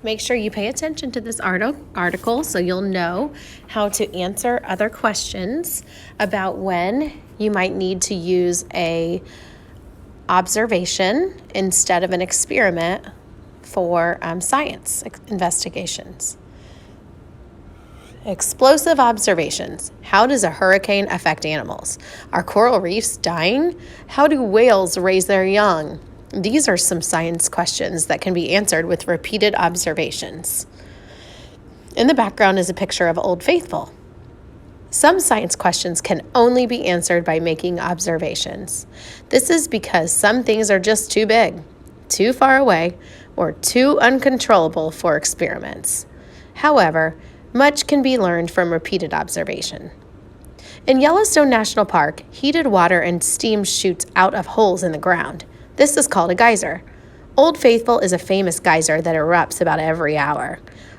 Make sure you pay attention to this article so you'll know how to answer other questions about when you might need to use a observation instead of an experiment for science investigations. Explosive observations. How does a hurricane affect animals? Are coral reefs dying? How do whales raise their young? These are some science questions that can be answered with repeated observations. In the background is a picture of Old Faithful. Some science questions can only be answered by making observations. This is because some things are just too big, too far away, or too uncontrollable for experiments. However, much can be learned from repeated observation. In Yellowstone National Park, heated water and steam shoots out of holes in the ground. This is called a geyser. Old Faithful is a famous geyser that erupts about every hour.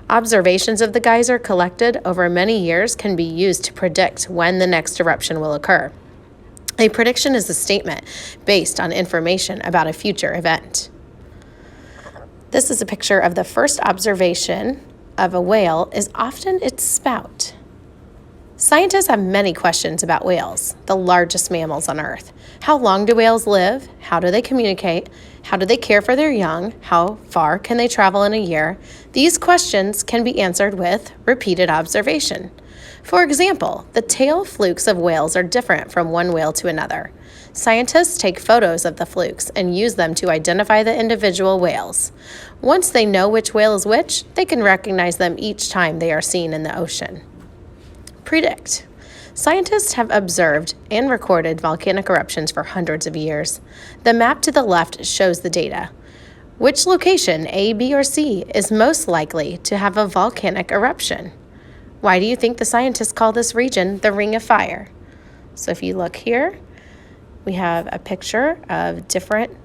Observations of the geyser collected over many years can be used to predict when the next eruption will occur. A prediction is a statement based on information about a future event. This is a picture of the first observation of a whale is often its spout. Scientists have many questions about whales, the largest mammals on Earth. How long do whales live? How do they communicate? How do they care for their young? How far can they travel in a year? These questions can be answered with repeated observation. For example, the tail flukes of whales are different from one whale to another. Scientists take photos of the flukes and use them to identify the individual whales. Once they know which whale is which, they can recognize them each time they are seen in the ocean. Predict. Scientists have observed and recorded volcanic eruptions for hundreds of years. The map to the left shows the data. Which location, A, B, or C, is most likely to have a volcanic eruption? Why do you think the scientists call this region the Ring of Fire? So if you look here, we have a picture of different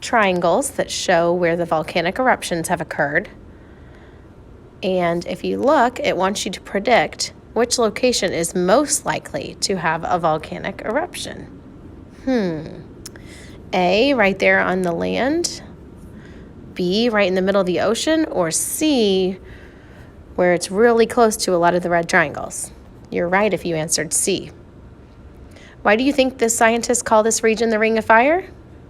triangles that show where the volcanic eruptions have occurred. And if you look, it wants you to predict which location is most likely to have a volcanic eruption. A, right there on the land, B, right in the middle of the ocean, or C, where it's really close to a lot of the red triangles. You're right if you answered C. Why do you think the scientists call this region the Ring of Fire?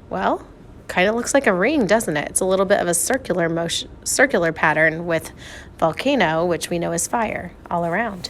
Well, kind of looks like a ring, doesn't it? It's a little bit of a circular pattern with volcano, which we know is fire, all around.